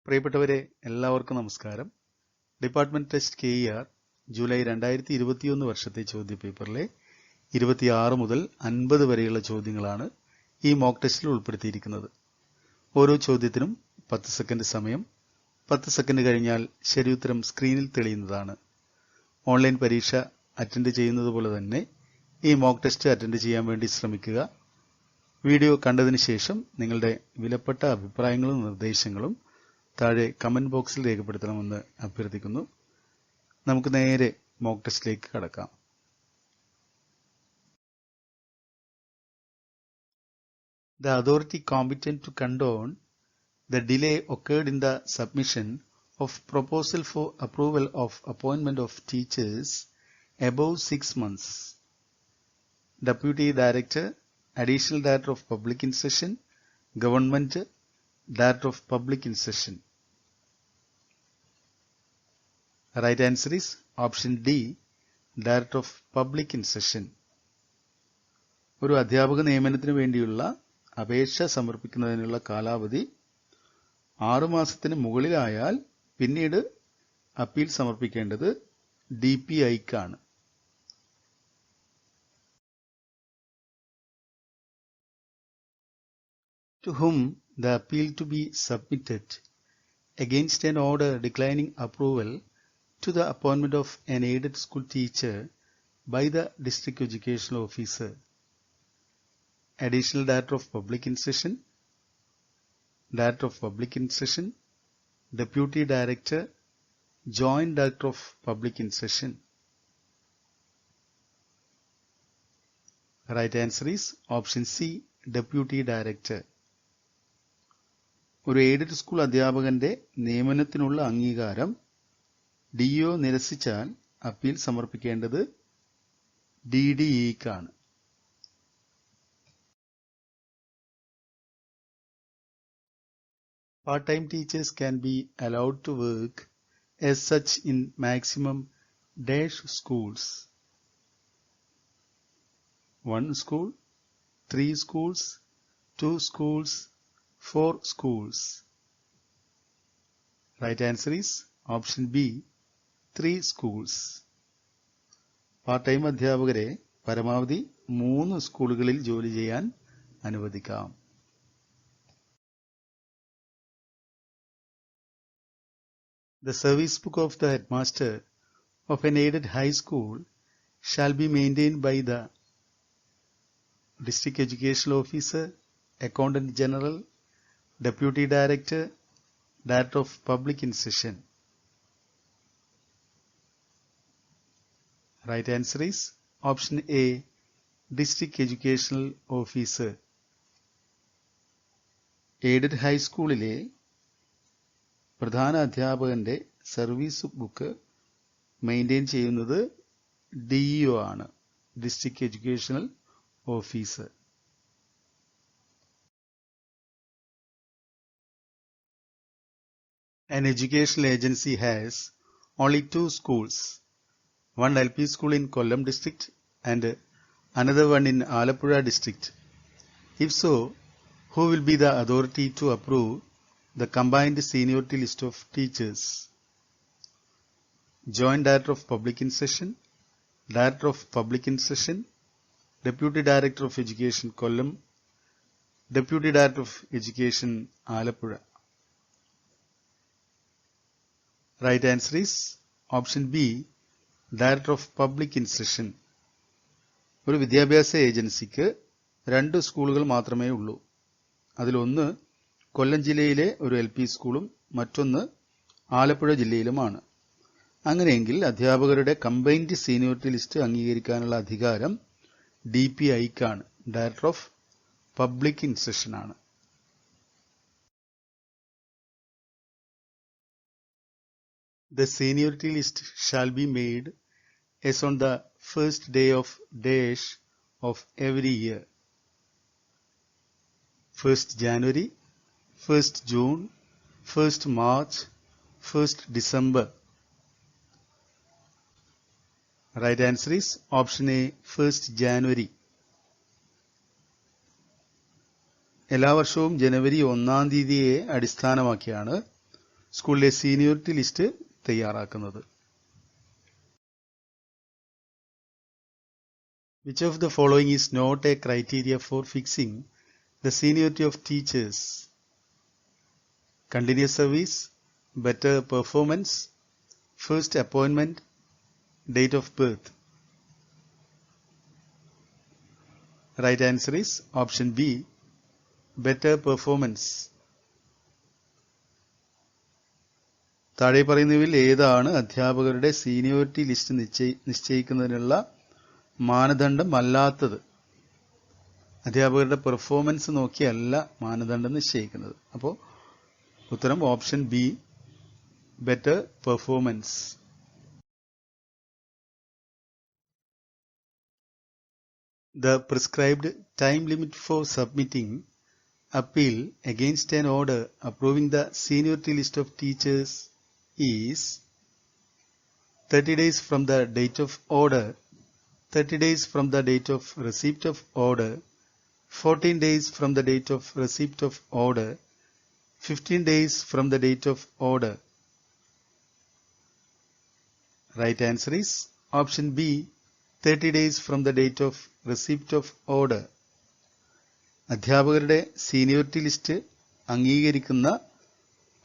പ്രിയപ്പെട്ടവരെ, എല്ലാവർക്കും നമസ്കാരം. ഡിപ്പാർട്ട്മെന്റ് ടെസ്റ്റ് KER ജൂലൈ 2021 വർഷത്തെ ചോദ്യപേപ്പറിലെ 26 മുതൽ 50 വരെയുള്ള ചോദ്യങ്ങളാണ് ഈ മോക്ക് ടെസ്റ്റിൽ ഉൾപ്പെടുത്തിയിരിക്കുന്നത്. ഓരോ ചോദ്യത്തിനും 10 സെക്കൻഡ് സമയം. 10 സെക്കൻഡ് കഴിഞ്ഞാൽ ശരിയുത്തരം സ്ക്രീനിൽ തെളിയുന്നതാണ്. ഓൺലൈൻ പരീക്ഷ അറ്റൻഡ് ചെയ്യുന്നത് പോലെ തന്നെ ഈ മോക്ക് ടെസ്റ്റ് അറ്റൻഡ് ചെയ്യാൻ വേണ്ടി ശ്രമിക്കുക. വീഡിയോ കണ്ടതിന് ശേഷം നിങ്ങളുടെ വിലപ്പെട്ട അഭിപ്രായങ്ങളും നിർദ്ദേശങ്ങളും താഴെ കമന്റ് ബോക്സിൽ രേഖപ്പെടുത്തണമെന്ന് അഭ്യർത്ഥിക്കുന്നു. നമുക്ക് നേരെ മോക്ക് ടെസ്റ്റിലേക്ക് കടക്കാം. The authority competent to condone the delay occurred in the submission of proposal for approval of appointment of teachers above 6 months. Deputy Director, Additional Director of Public Instruction, Government, Director of Public Instruction. Right answer is option D, Director of Public Instruction. ഒരു അധ്യാപക നിയമനത്തിന് വേണ്ടിയുള്ള അപേക്ഷ സമർപ്പിക്കുന്നതിനുള്ള കാലാവധി 6 മാസത്തിന് മുകളിലായാൽ പിന്നീട് appeal സമർപ്പിക്കേണ്ടത് DPIക്കാണ്. To whom the appeal to be submitted against an order declining approval to the appointment of an aided school teacher by the District Educational Officer, Additional Director of Public Instruction, Director of Public Instruction, Deputy Director, Joint Director of Public Instruction. Right answer is option C, Deputy Director. ഒരു aided school അധ്യാപകന്റെ നിയമനത്തിനുള്ള അംഗീകാരം DO നിരസിച്ചാൽ appeal സമർപ്പിക്കേണ്ടത് DDEക്കാണ്. Part-time teachers can be allowed to work as such in maximum dash schools. 1 school, 3 schools, 2 schools, 4 schools. Right answer is option B, 3 schools. Part time അധ്യാപകരെ പരമാവധി 3 സ്കൂളുകളിൽ ജോലി ചെയ്യാൻ അനുവദിക്കാം. The service book of the headmaster of an aided high school shall be maintained by the District Educational Officer, Accountant General, Deputy Director, Director of Public Instruction. Right answer is option A, District Educational Officer. Aided ഹൈസ്കൂളിലെ പ്രധാന അധ്യാപകന്റെ service book maintain ചെയ്യുന്നത് DEO ആണ്, district educational officer. An educational agency has only 2 schools, one LP school in Kollam district and another one in Alappuzha district. If so, who will be the authority to approve the combined seniority list of teachers? Joint Director of Public Instruction, Director of Public Instruction, Deputy Director of Education Kollam, Deputy Director of Education Alappuzha. Right answer is option B, Director of Public Instruction. ഒരു വിദ്യാഭ്യാസ ഏജൻസിക്ക് 2 സ്കൂളുകൾ മാത്രമേ ഉള്ളൂ. അതിലൊന്ന് കൊല്ലം ജില്ലയിലെ ഒരു LP സ്കൂളും മറ്റൊന്ന് ആലപ്പുഴ ജില്ലയിലുമാണ്. അങ്ങനെയെങ്കിൽ അധ്യാപകരുടെ കമ്പൈൻഡ് സീനിയോറിറ്റി ലിസ്റ്റ് അംഗീകരിക്കാനുള്ള അധികാരം DPIക്കാണ്, ഡയറക്ടർ ഓഫ് പബ്ലിക് ഇൻസ്ട്രക്ഷൻ ആണ്. The seniority list shall be made as on the first day of dash of every year. 1st January, 1st June, 1st March, 1st December. Right answer is option A, 1st January. എല്ലാ വർഷവും ജനുവരി 1-ാം തീയതിയെ അടിസ്ഥാനമാക്കിയാണ് സ്കൂളിലെ seniority list തയ്യാറാക്കുന്നത്. Which of the following is not a criteria for fixing the seniority of teachers? Continuous service, better performance, first appointment, date of birth. Right answer is option B, better performance. താഴെ പറയുന്നവയിൽ ഏതാണ് അധ്യാപകരുടെ seniority list നിശ്ചയിക്കുന്നതിനുള്ള മാനദണ്ഡം അല്ലാത്തത്? അധ്യാപകരുടെ performance നോക്കിയല്ല മാനദണ്ഡം നിശ്ചയിക്കുന്നത്. അപ്പോൾ ഉത്തരം option B, better performance. The prescribed time limit for submitting appeal against an order approving the seniority list of teachers is 30 days from the date of order, 30 days from the date of receipt of order, 14 days from the date of receipt of order, 15 days from the date of order. Right answer is option B, 30 days from the date of receipt of order. അധ്യാപകരുടെ seniority list അംഗീകരിക്കുന്ന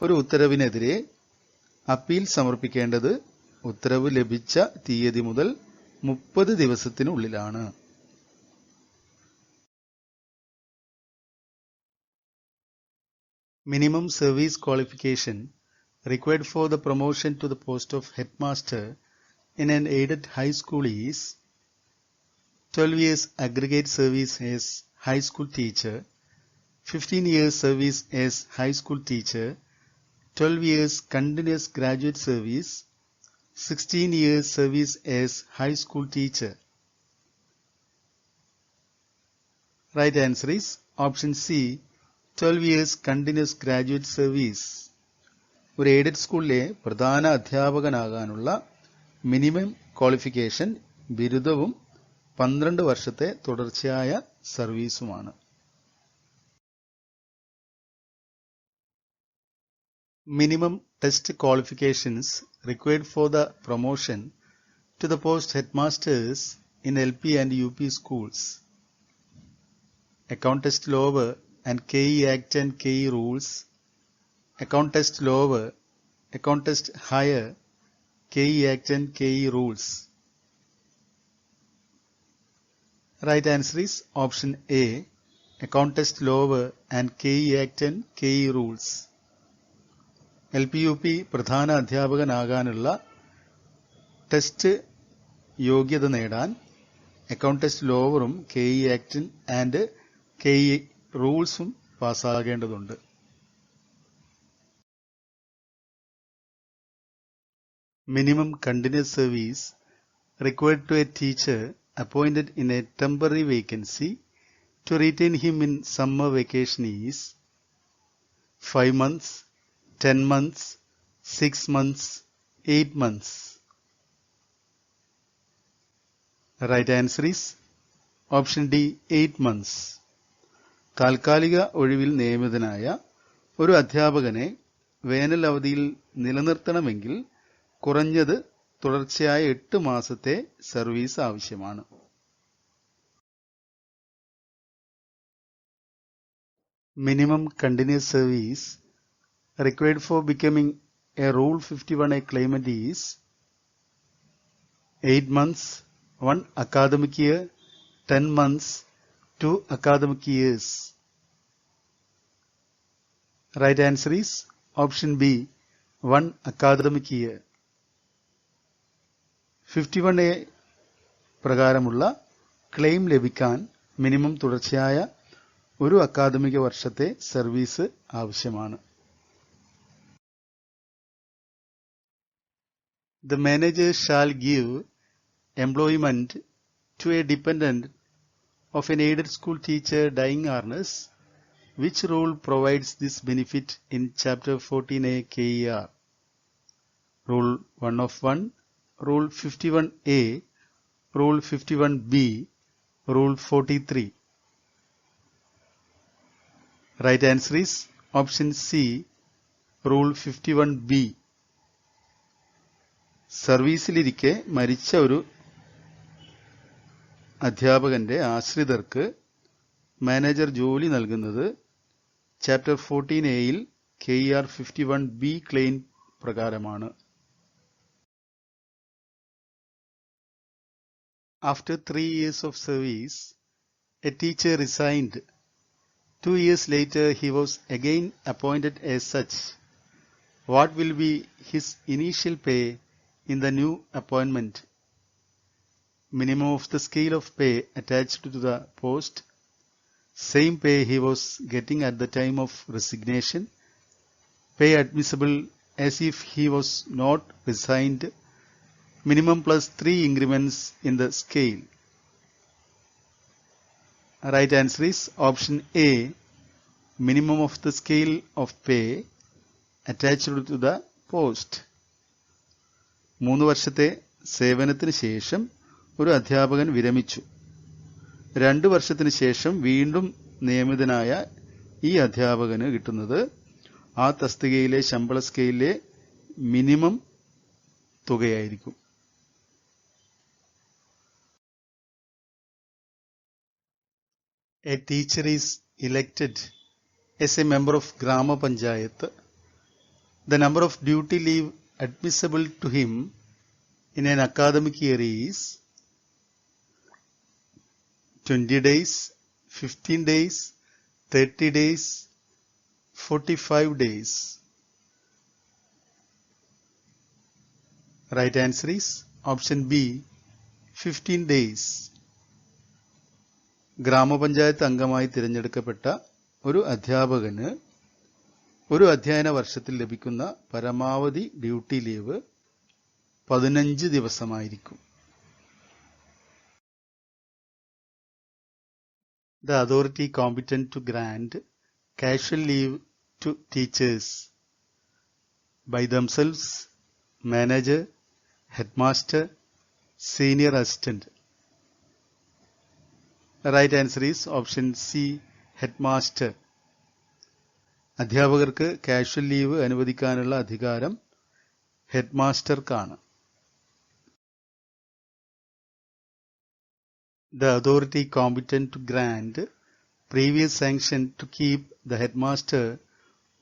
ഒരു ഉത്തരവിനെതിരെ appeal സമർപ്പിക്കേണ്ടത് ഉത്തരവ് ലഭിച്ച തീയതി മുതൽ 30 ദിവസത്തിനുള്ളിലാണ്. Minimum service qualification required for the promotion to the post of headmaster in an aided high school is 12 years aggregate service as high school teacher, 15 years service as high school teacher, 12 years continuous graduate service, 16 years service as high school teacher. Right answer is option C, 12 years continuous graduate service. ഒരു aided സ്കൂളിലെ പ്രധാന അധ്യാപകനാകാനുള്ള minimum qualification ബിരുദവും 12 വർഷത്തെ തുടർച്ചയായ സർവീസുമാണ്. Minimum test qualifications required for the promotion to the post headmasters in LP and UP schools. Account test lower and KE Act and KE rules. Account test lower, account test higher, KE Act and KE rules. Right answer is option A, account test lower and KE Act and KE rules. LP-UP പ്രധാന അധ്യാപകനാകാനുള്ള test യോഗ്യത നേടാൻ account test ലോവറും KE act and KE റൂൾസും പാസ്സാകേണ്ടതുണ്ട്. Minimum continuous service required to a teacher appointed in a temporary vacancy to retain him in summer vacation is 5 months, 10 months, 6 months, 8 months. Right answer is option D, 8 months. താൽക്കാലിക ഒഴിവിൽ നിയമിതനായ ഒരു അധ്യാപകനെ വേനൽ അവധിയിൽ നിലനിർത്തണമെങ്കിൽ കുറഞ്ഞത് തുടർച്ചയായ 8 മാസത്തെ സർവീസ് ആവശ്യമാണ്. Minimum continuous service required for becoming a Rule 51A claimant is 8 months, 1 academic year, 10 months, 2 academic years. Right answer is option B, 1 academic year. 51A പ്രകാരമുള്ള ക്ലെയിം ലഭിക്കാൻ മിനിമം തുടർച്ചയായ ഒരു അക്കാദമിക വർഷത്തെ സർവീസ് ആവശ്യമാണ്. The manager shall give employment to a dependent of an aided school teacher dying earnest. Which rule provides this benefit in Chapter 14A KER? Rule 1 of 1, Rule 51A, Rule 51B, Rule 43. Right answer is option C, rule 51B. സർവീസിലിരിക്കെ മരിച്ച ഒരു അധ്യാപകന്റെ ആശ്രിതർക്ക് manager ജോലി നൽകുന്നത് chapter 14A KER 51B claim പ്രകാരമാണ്. After 3 years of service, a teacher resigned. 2 years later, he was again appointed as such. What will be his initial pay in the new appointment? Minimum of the scale of pay attached to the post, same pay he was getting at the time of resignation, pay admissible as if he was not resigned, minimum plus 3 increments in the scale. Right answer is option A, minimum of the scale of pay attached to the post. 3 വർഷത്തെ സേവനത്തിന് ശേഷം ഒരു അധ്യാപകൻ വിരമിച്ചു. 2 വർഷത്തിന് ശേഷം വീണ്ടും നിയമിതനായ ഈ അധ്യാപകന് കിട്ടുന്നത് ആ തസ്തികയിലെ ശമ്പള സ്കെയിലിലെ minimum തുകയായിരിക്കും. A teacher is elected as a member of Grama Panchayat. The number of duty leave admissible to him in an academic year is 20 days, 15 days, 30 days, 45 days. Right answer is option B, 15 days. ഗ്രാമപഞ്ചായത്ത് അംഗമായി തിരഞ്ഞെടുക്കപ്പെട്ട ഒരു അധ്യാപകന് ഒരു അധ്യയന വർഷത്തിൽ ലഭിക്കുന്ന പരമാവധി duty leave 15 ദിവസമായിരിക്കും. The authority competent to grant casual leave to teachers by themselves, manager, headmaster, senior assistant. The right answer is option C, headmaster. അധ്യാപകർക്ക് കാഷ്വൽ ലീവ് അനുവദിക്കാനുള്ള അധികാരം ഹെഡ്മാസ്റ്റർക്കാണ്. The authority competent to grant previous sanction to keep the headmaster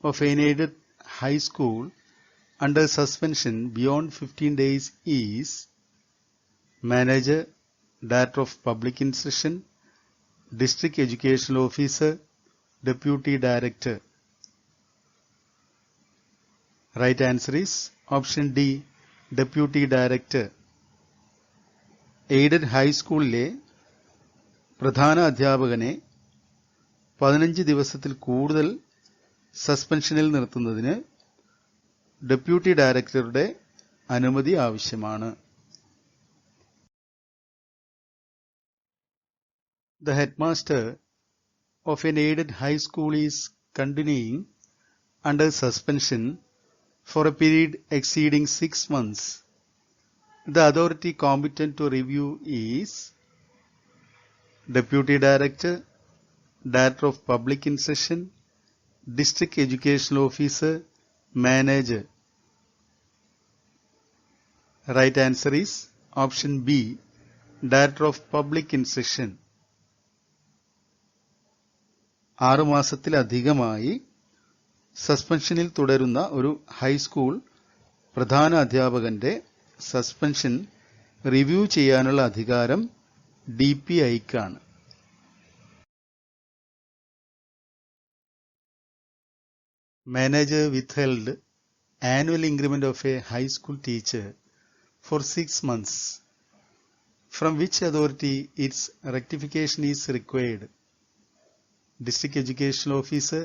of an aided high school under suspension beyond 15 days is manager, director of public instruction, district educational officer, deputy director. Right answer is option D, deputy director. Aided ഹൈസ്കൂളിലെ പ്രധാന അധ്യാപകനെ 15 ദിവസത്തിൽ കൂടുതൽ സസ്പെൻഷനിൽ നിർത്തുന്നതിന് deputy ഡയറക്ടറുടെ അനുമതി ആവശ്യമാണ്. The headmaster of an aided high school is continuing under suspension for a period exceeding 6 months. The authority competent to review is Deputy Director, Director of Public Instruction, District Educational Officer, Manager. Right answer is option B, Director of Public Instruction. 6 മാസത്തിലധികമായി സസ്പെൻഷനിൽ തുടരുന്ന ഒരു high school പ്രധാന അധ്യാപകന്റെ suspension review ചെയ്യാനുള്ള അധികാരം DPIക്കാണ്. Manager withheld annual increment of a high school teacher for 6 months. From which authority its rectification is required? District Educational Officer,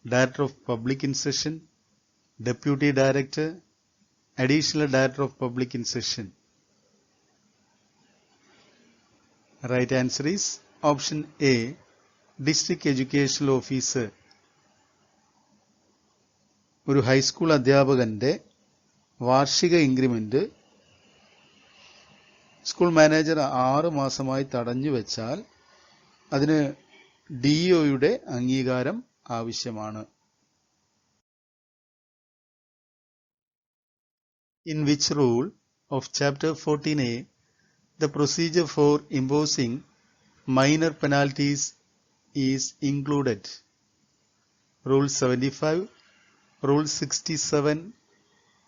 Director of Public Instruction, Deputy Director, Additional Director of Public Instruction. Right answer is option A, District Educational Officer. ഒരു high school അധ്യാപകന്റെ വാർഷിക increment school manager 6 മാസമായി തടഞ്ഞു വെച്ചാൽ അതിന് DEOയുടെ അംഗീകാരം ആവശ്യമാണ്. In which rule of Chapter 14A the procedure for imposing minor penalties is included? Rule 75, Rule 67,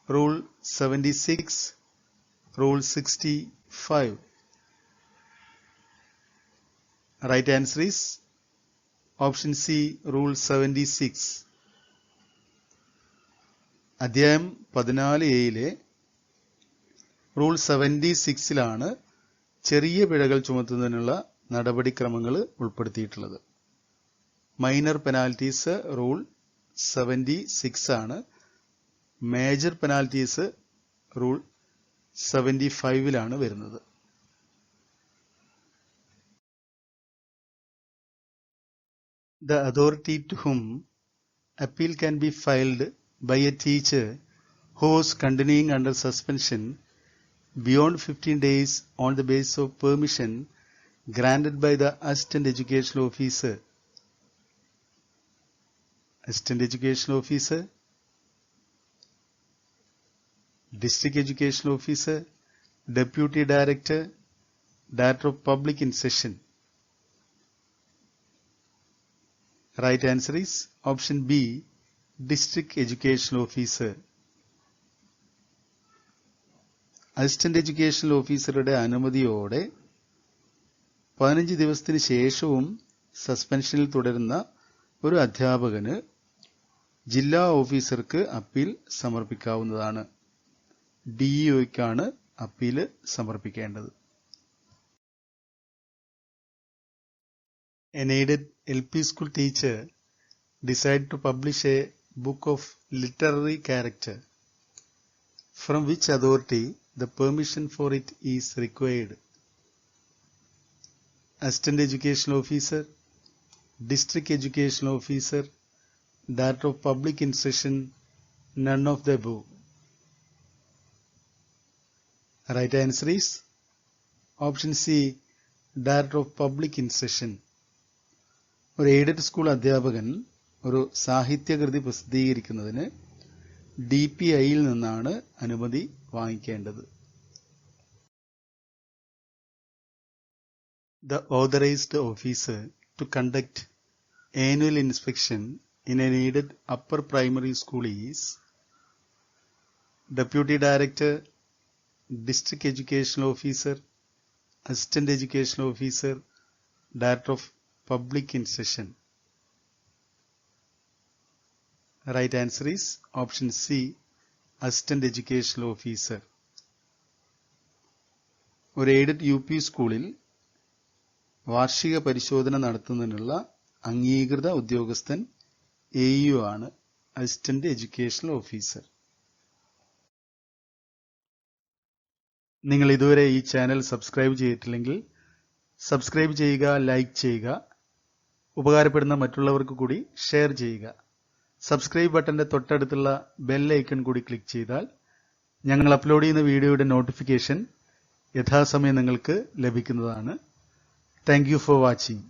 Rule 76, Rule 65. Right answer is option C, Rule 76. അധ്യായം 14A റൂൾ 76-ലാണ് ചെറിയ പിഴകൾ ചുമത്തുന്നതിനുള്ള നടപടിക്രമങ്ങൾ ഉൾപ്പെടുത്തിയിട്ടുള്ളത്. മൈനർ പെനാൽറ്റീസ് റൂൾ 76 ആണ്. മേജർ പെനാൽറ്റീസ് റൂൾ 75-ലാണ് വരുന്നത്. The authority to whom appeal can be filed by a teacher who is continuing under suspension beyond 15 days on the basis of permission granted by the assistant educational officer. Assistant educational officer, district educational officer, deputy director, director of public in session. Right answer is option B, district educational officer. Assistant educational ഓഫീസറുടെ അനുമതിയോടെ 15 ദിവസത്തിന് ശേഷവും സസ്പെൻഷനിൽ തുടരുന്ന ഒരു അധ്യാപകന് ജില്ലാ ഓഫീസർക്ക് appeal സമർപ്പിക്കാവുന്നതാണ്. ഡിഇഒയ്ക്കാണ് appeal സമർപ്പിക്കേണ്ടത്. An aided LP school teacher decided to publish a book of literary character. From which authority the permission for it is required? Assistant educational officer, district educational officer, director of public in session, none of the above. Right answer is option C, director of public in session. ഒരു aided school അധ്യാപകൻ ഒരു സാഹിത്യകൃതി പ്രസിദ്ധീകരിക്കുന്നതിന് DPIയിൽ നിന്നാണ് അനുമതി വാങ്ങിക്കേണ്ടത്. The authorized officer to conduct annual inspection in an aided upper primary school is Deputy Director, District Educational Officer, Assistant Educational Officer, Director of Public in Session. Right answer is option C, Assistant Educational Officer. ഒരു aided UP സ്കൂളിൽ വാർഷിക പരിശോധന നടത്തുന്നതിനുള്ള അംഗീകൃത ഉദ്യോഗസ്ഥൻ AEO ആണ്, assistant educational officer. നിങ്ങൾ ഇതുവരെ ഈ ചാനൽ സബ്സ്ക്രൈബ് ചെയ്തിട്ടില്ലെങ്കിൽ സബ്സ്ക്രൈബ് ചെയ്യുക, ലൈക്ക് ചെയ്യുക, ഉപകാരപ്പെടുന്ന മറ്റുള്ളവർക്ക് കൂടി ഷെയർ ചെയ്യുക. സബ്സ്ക്രൈബ് ബട്ടന്റെ തൊട്ടടുത്തുള്ള ബെൽ ഐക്കൺ കൂടി ക്ലിക്ക് ചെയ്താൽ ഞങ്ങൾ അപ്ലോഡ് ചെയ്യുന്ന വീഡിയോയുടെ നോട്ടിഫിക്കേഷൻ യഥാസമയം നിങ്ങൾക്ക് ലഭിക്കുന്നതാണ്. Thank you for watching.